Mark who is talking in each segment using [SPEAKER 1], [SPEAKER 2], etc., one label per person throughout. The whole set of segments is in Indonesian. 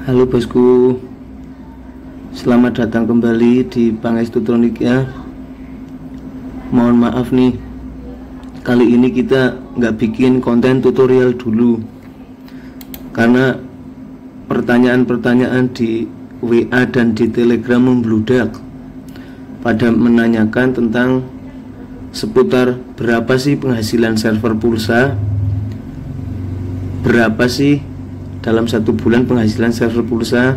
[SPEAKER 1] Halo bosku, selamat datang kembali di Pangestu Tronik ya. Mohon maaf nih, kali ini kita nggak bikin konten tutorial dulu karena pertanyaan-pertanyaan di WA dan di Telegram membludak pada menanyakan tentang seputar berapa sih penghasilan server pulsa, berapa sih dalam satu bulan penghasilan server pulsa,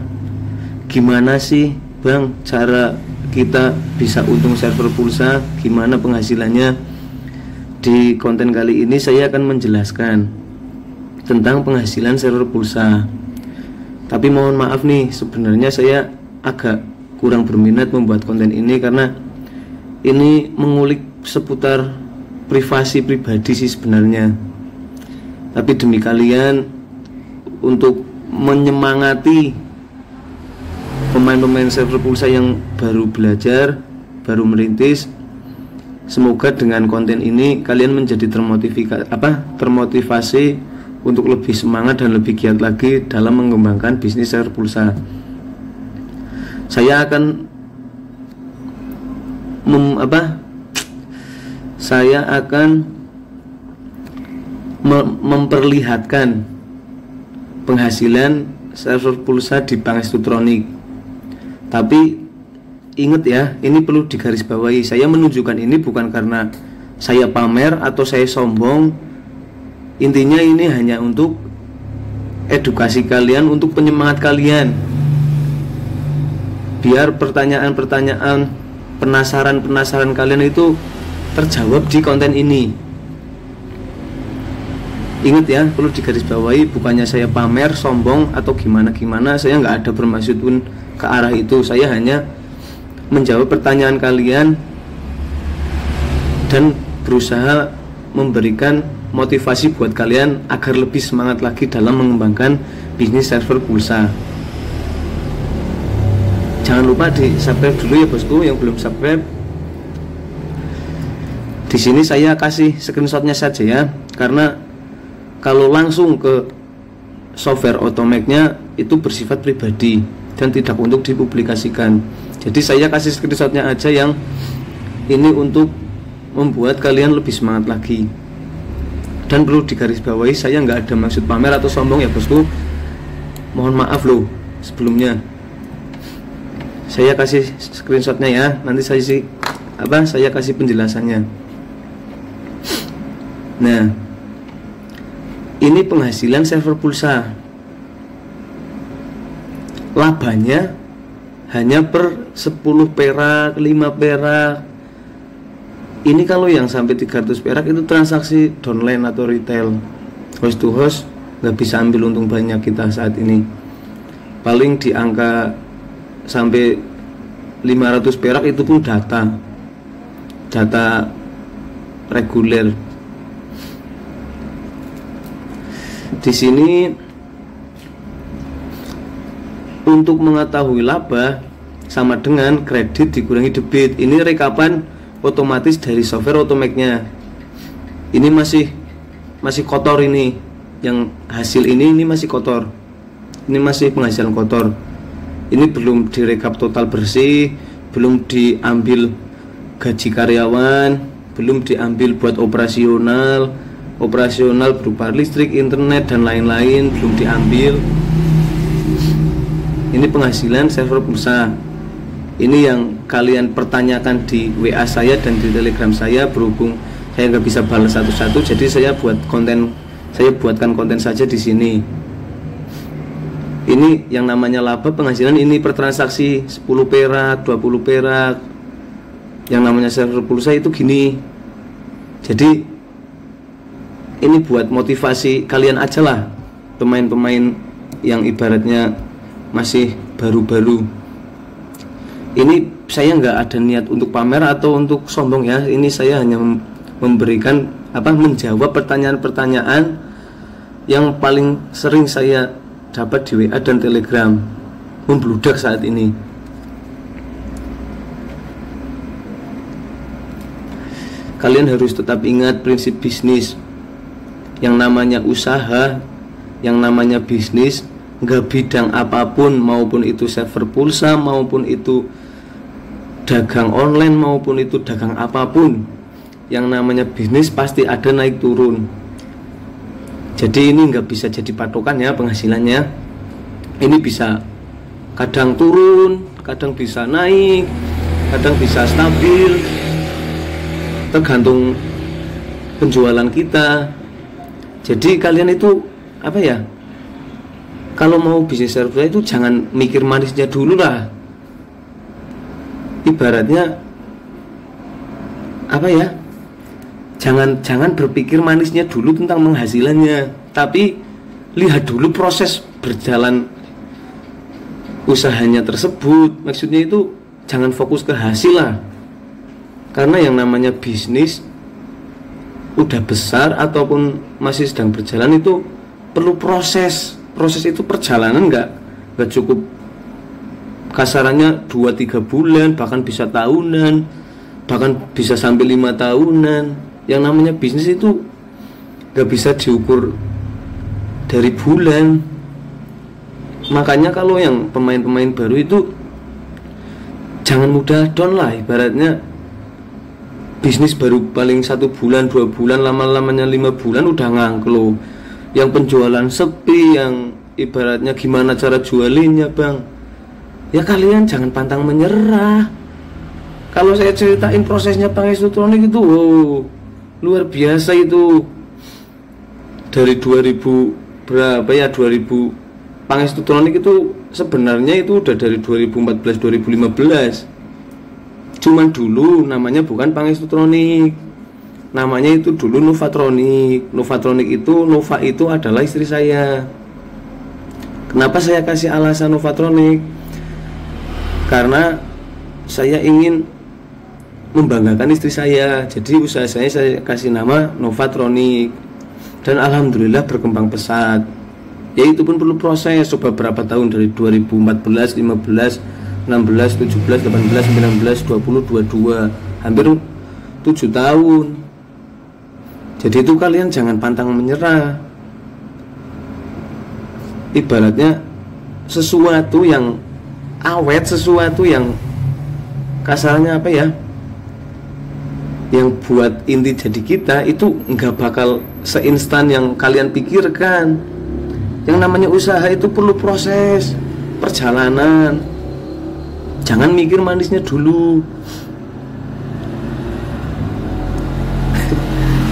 [SPEAKER 1] gimana sih bang cara kita bisa untung server pulsa, gimana penghasilannya. Di konten kali ini saya akan menjelaskan tentang penghasilan server pulsa. Tapi mohon maaf nih, sebenarnya saya agak kurang berminat membuat konten ini karena ini mengulik seputar privasi pribadi sih sebenarnya. Tapi demi kalian, untuk menyemangati pemain-pemain server pulsa yang baru belajar, baru merintis, semoga dengan konten ini kalian menjadi termotivasi untuk lebih semangat dan lebih giat lagi dalam mengembangkan bisnis server pulsa. Saya akan memperlihatkan penghasilan server pulsa di Pangestu Tronik. Tapi ingat ya, ini perlu digarisbawahi. Saya menunjukkan ini bukan karena saya pamer atau saya sombong. Intinya ini hanya untuk edukasi kalian, untuk penyemangat kalian, biar pertanyaan-pertanyaan, penasaran kalian itu terjawab di konten ini. Ingat ya, perlu digarisbawahi, bukannya saya pamer, sombong atau gimana-gimana. Saya nggak ada bermaksud pun ke arah itu. Saya hanya menjawab pertanyaan kalian dan berusaha memberikan motivasi buat kalian agar lebih semangat lagi dalam mengembangkan bisnis server pulsa. Jangan lupa di subscribe dulu ya bosku yang belum subscribe. Di sini saya kasih screenshotnya saja ya, karena kalau langsung ke software Automake-nya itu bersifat pribadi dan tidak untuk dipublikasikan. Jadi saya kasih screenshotnya aja yang ini untuk membuat kalian lebih semangat lagi. Dan perlu digarisbawahi, saya nggak ada maksud pamer atau sombong ya bosku. Mohon maaf loh sebelumnya. Saya kasih screenshotnya ya, nanti saya kasih penjelasannya. Nah, ini penghasilan server pulsa. Labanya hanya per 10 perak, 5 perak. Ini kalau yang sampai 300 perak itu transaksi downline atau retail. Host to host nggak bisa ambil untung banyak kita saat ini. Paling di angka sampai 500 perak itu pun data reguler. Di sini untuk mengetahui laba sama dengan kredit dikurangi debit. Ini rekapan otomatis dari software Automake-nya. Ini masih kotor ini. Yang hasil ini masih kotor. Ini masih penghasilan kotor. Ini belum direkap total bersih, belum diambil gaji karyawan, belum diambil buat operasional berupa listrik, internet dan lain-lain belum diambil. Ini penghasilan server pulsa. Ini yang kalian pertanyakan di WA saya dan di Telegram saya. Berhubung saya nggak bisa balas satu-satu, jadi saya buatkan konten saja di sini. Ini yang namanya laba penghasilan ini per transaksi 10 perak, 20 perak. Yang namanya server pulsa itu gini. Jadi ini buat motivasi kalian aja lah, pemain-pemain yang ibaratnya masih baru-baru. Ini saya nggak ada niat untuk pamer atau untuk sombong ya. Ini saya hanya memberikan menjawab pertanyaan-pertanyaan yang paling sering saya dapat di WA dan Telegram, membludak saat ini. Kalian harus tetap ingat prinsip bisnis. Yang namanya usaha, yang namanya bisnis nggak bidang apapun, maupun itu server pulsa, maupun itu dagang online, maupun itu dagang apapun, yang namanya bisnis pasti ada naik turun. Jadi ini nggak bisa jadi patokan ya penghasilannya. Ini bisa kadang turun, kadang bisa naik, kadang bisa stabil, tergantung penjualan kita. Jadi kalian itu apa ya, kalau mau bisnis server itu jangan mikir manisnya dulu lah. Ibaratnya apa ya, jangan berpikir manisnya dulu tentang penghasilannya, tapi lihat dulu proses berjalan usahanya tersebut. Maksudnya itu jangan fokus ke hasil lah, karena yang namanya bisnis udah besar ataupun masih sedang berjalan itu perlu proses itu perjalanan, nggak cukup kasarannya 2-3 bulan, bahkan bisa tahunan, bahkan bisa sampai 5 tahunan. Yang namanya bisnis itu nggak bisa diukur dari bulan. Makanya kalau yang pemain-pemain baru itu jangan mudah down lah. Ibaratnya bisnis baru paling 1 bulan 2 bulan, lama-lamanya 5 bulan udah ngangklo, yang penjualan sepi, yang ibaratnya gimana cara jualinnya bang. Ya kalian jangan pantang menyerah. Kalau saya ceritain prosesnya Pangestutronic itu luar biasa itu. Dari 2000 berapa ya, 2000 Pangestutronic itu sebenarnya itu udah dari 2014-2015. Cuman dulu namanya bukan Pangestutronic, namanya itu dulu Novatronic. Novatronic itu, Nova itu adalah istri saya. Kenapa saya kasih alasan Novatronic? Karena saya ingin membanggakan istri saya. Jadi usaha saya kasih nama Novatronic, dan alhamdulillah berkembang pesat. Ya itu pun perlu proses. Coba berapa tahun, dari 2014, 15, 16, 17, 18, 19, 20, 22, hampir 7 tahun. Jadi itu kalian jangan pantang menyerah. Ibaratnya sesuatu yang awet, sesuatu yang kasarnya apa ya, yang buat inti jadi kita, itu nggak bakal seinstan yang kalian pikirkan. Yang namanya usaha itu perlu proses perjalanan. Jangan mikir manisnya dulu.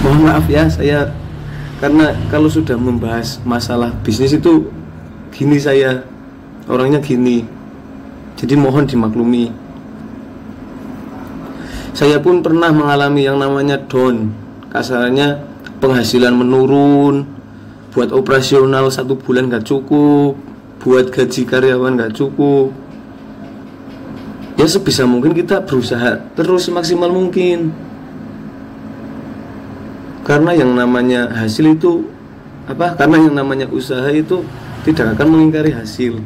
[SPEAKER 1] Mohon maaf ya, saya karena kalau sudah membahas masalah bisnis itu gini, saya orangnya gini. Jadi mohon dimaklumi. Saya pun pernah mengalami yang namanya down. Kasarnya penghasilan menurun, buat operasional 1 bulan gak cukup, buat gaji karyawan gak cukup. Ya sebisa mungkin kita berusaha terus semaksimal mungkin. Karena yang namanya hasil itu apa? Karena yang namanya usaha itu tidak akan mengingkari hasil.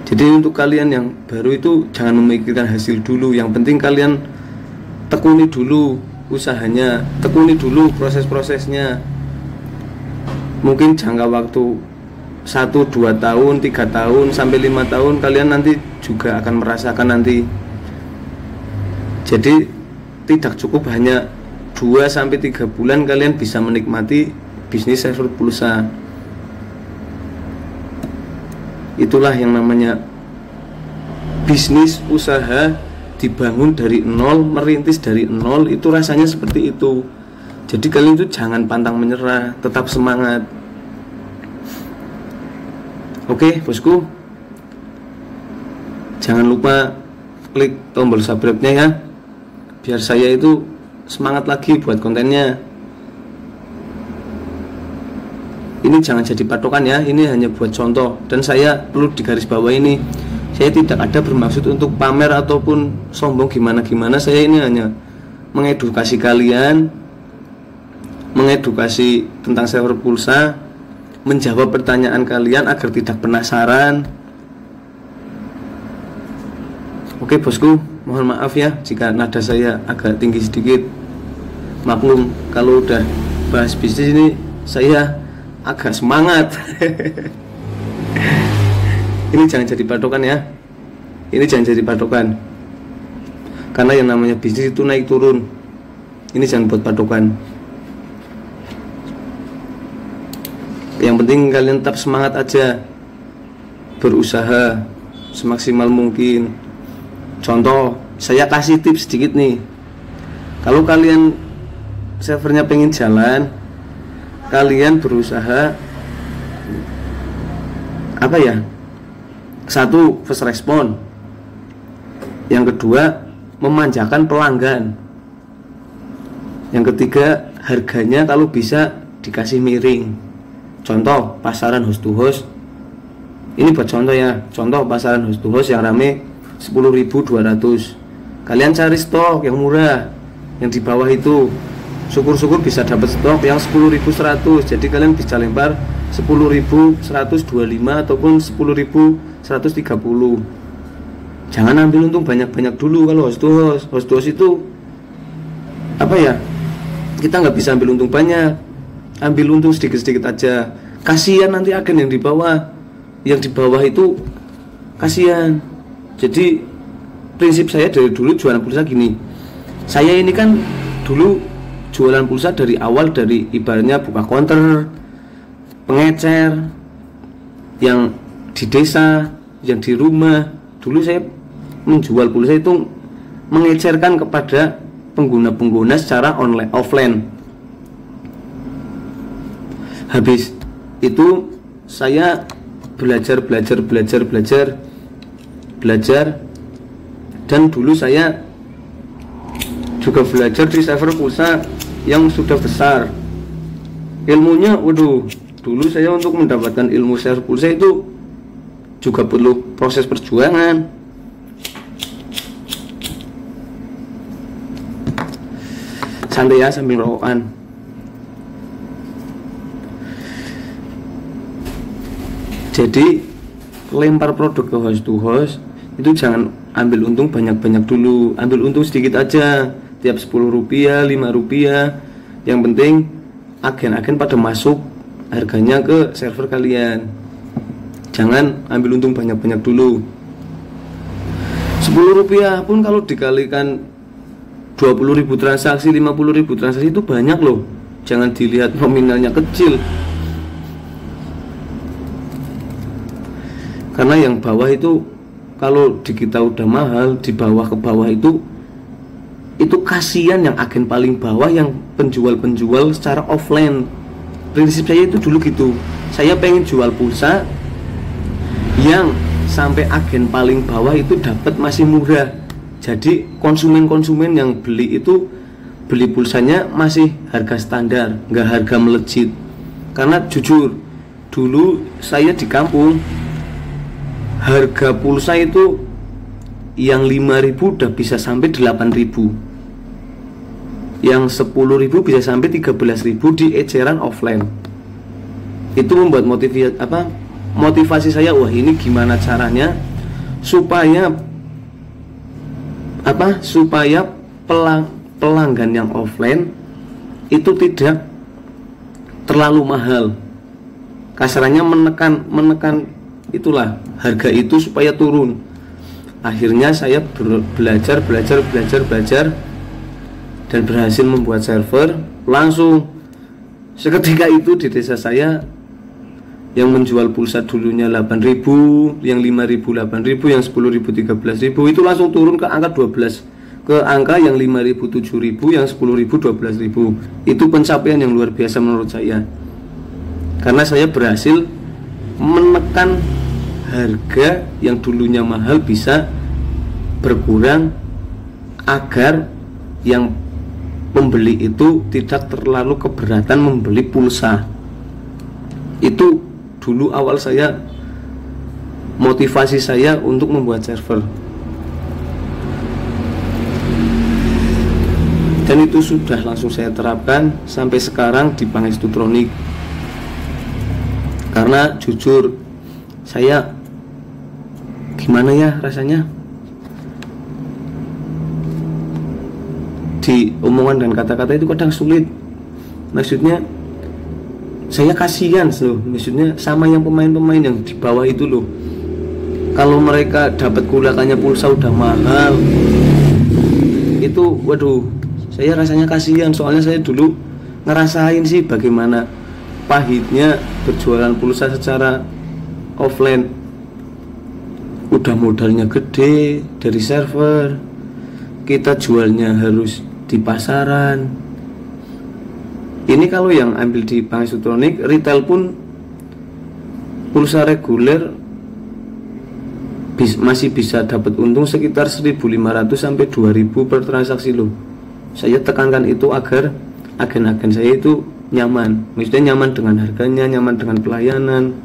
[SPEAKER 1] Jadi untuk kalian yang baru itu jangan memikirkan hasil dulu. Yang penting kalian tekuni dulu usahanya, tekuni dulu proses-prosesnya. Mungkin jangka waktu 1-2 tahun, 3 tahun, sampai 5 tahun kalian nanti juga akan merasakan nanti. Jadi tidak cukup hanya 2-3 bulan kalian bisa menikmati bisnis server pulsa. Itulah yang namanya bisnis usaha dibangun dari nol, merintis dari nol, itu rasanya seperti itu. Jadi kalian itu jangan pantang menyerah, tetap semangat. Oke bosku, jangan lupa klik tombol subscribe-nya ya, biar saya itu semangat lagi buat kontennya. Ini jangan jadi patokan ya, ini hanya buat contoh. Dan saya perlu digarisbawahi ini, saya tidak ada bermaksud untuk pamer ataupun sombong gimana-gimana. Saya ini hanya mengedukasi kalian, mengedukasi tentang server pulsa, menjawab pertanyaan kalian agar tidak penasaran. Oke bosku, mohon maaf ya jika nada saya agak tinggi sedikit. Maklum kalau udah bahas bisnis ini saya agak semangat. Ini jangan jadi patokan ya. Ini jangan jadi patokan. Karena yang namanya bisnis itu naik turun. Ini jangan buat patokan. Yang penting kalian tetap semangat aja, berusaha semaksimal mungkin. Contoh, saya kasih tips sedikit nih. Kalau kalian servernya pengen jalan, kalian berusaha apa ya? Satu, fast respon. Yang kedua, memanjakan pelanggan. Yang ketiga, harganya kalau bisa dikasih miring. Contoh, pasaran host to host. Ini buat contoh ya. Contoh pasaran host to host yang rame 10.200. Kalian cari stok yang murah, yang di bawah itu. Syukur-syukur bisa dapat stok yang 10.100. Jadi kalian bisa lempar 10.125 ataupun 10.130. Jangan ambil untung banyak-banyak dulu kalau host to host. Host to host itu apa ya? Kita nggak bisa ambil untung banyak. Ambil untung sedikit-sedikit aja. Kasihan nanti agen yang di bawah. Yang di bawah itu kasihan. Jadi prinsip saya dari dulu jualan pulsa gini. Saya ini kan dulu jualan pulsa dari awal, dari ibaratnya buka counter, pengecer, yang di desa, yang di rumah. Dulu saya menjual pulsa itu mengecerkan kepada pengguna-pengguna secara online, offline. Habis itu saya belajar, dan dulu saya juga belajar di server pulsa yang sudah besar. Ilmunya, waduh, dulu saya untuk mendapatkan ilmu server pulsa itu juga perlu proses perjuangan. Santai ya sambil rokokan. Jadi lempar produk ke host to host itu jangan ambil untung banyak-banyak dulu. Ambil untung sedikit aja, tiap 10 rupiah, 5 rupiah. Yang penting agen-agen pada masuk harganya ke server kalian. Jangan ambil untung banyak-banyak dulu. 10 rupiah pun kalau dikalikan 20.000 transaksi, 50.000 transaksi itu banyak loh. Jangan dilihat nominalnya kecil. Karena yang bawah itu kalau di kita udah mahal, di bawah ke bawah itu kasihan yang agen paling bawah, yang penjual-penjual secara offline. Prinsip saya itu dulu gitu. Saya pengen jual pulsa yang sampai agen paling bawah itu dapat masih murah. Jadi konsumen-konsumen yang beli itu beli pulsanya masih harga standar, nggak harga melejit. Karena jujur dulu saya di kampung harga pulsa itu yang 5.000 udah bisa sampai 8.000, yang 10.000 bisa sampai 13.000 di eceran offline. Itu membuat motivasi saya, wah ini gimana caranya supaya pelanggan yang offline itu tidak terlalu mahal. Kasarannya menekan itulah harga itu supaya turun. Akhirnya saya belajar dan berhasil membuat server. Langsung seketika itu di desa saya yang menjual pulsa dulunya 8.000, yang 5.000 8.000, yang 10.000 13.000, itu langsung turun ke angka 12, ke angka yang 5.000 7.000, yang 10.000 12.000. Itu pencapaian yang luar biasa menurut saya, karena saya berhasil menekan harga yang dulunya mahal bisa berkurang agar yang pembeli itu tidak terlalu keberatan membeli pulsa. Itu dulu awal saya, motivasi saya untuk membuat server. Dan itu sudah langsung saya terapkan sampai sekarang di Pangestutronic. Karena jujur saya gimana ya rasanya di omongan dan kata-kata itu kadang sulit. Maksudnya saya kasihan loh, maksudnya sama yang pemain-pemain yang di bawah itu loh. Kalau mereka dapat kulakannya pulsa udah mahal, itu waduh, saya rasanya kasihan. Soalnya saya dulu ngerasain sih bagaimana pahitnya berjualan pulsa secara offline. Udah modalnya gede dari server, kita jualnya harus di pasaran. Ini kalau yang ambil di bank elektronik, retail pun pulsa reguler masih bisa dapat untung sekitar 1.500 sampai 2.000 per transaksi loh. Saya tekankan itu agar agen-agen saya itu nyaman, maksudnya nyaman dengan harganya, nyaman dengan pelayanan.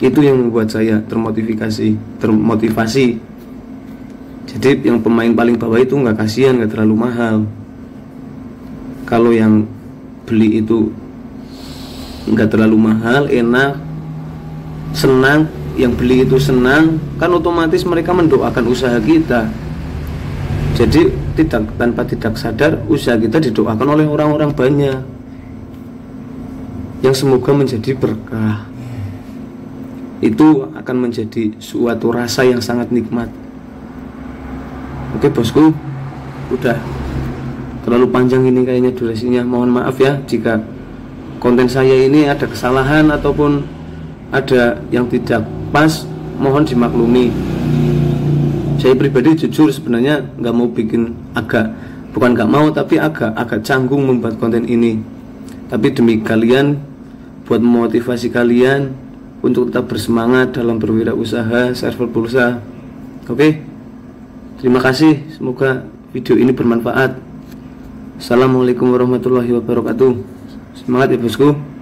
[SPEAKER 1] Itu yang membuat saya termotivasi. Jadi yang pemain paling bawah itu nggak kasihan, nggak terlalu mahal. Kalau yang beli itu nggak terlalu mahal, enak, senang. Yang beli itu senang, kan otomatis mereka mendoakan usaha kita. Jadi tanpa tidak sadar usaha kita didoakan oleh orang-orang banyak, yang semoga menjadi berkah. Itu akan menjadi suatu rasa yang sangat nikmat. Oke bosku, udah terlalu panjang ini kayaknya durasinya. Mohon maaf ya jika konten saya ini ada kesalahan ataupun ada yang tidak pas, mohon dimaklumi. Saya pribadi jujur sebenarnya nggak mau bikin bukan nggak mau, tapi agak canggung membuat konten ini. Tapi demi kalian, buat memotivasi kalian untuk tetap bersemangat dalam berwirausaha server pulsa. Oke, terima kasih. Semoga video ini bermanfaat. Assalamualaikum warahmatullahi wabarakatuh. Semangat ya bosku.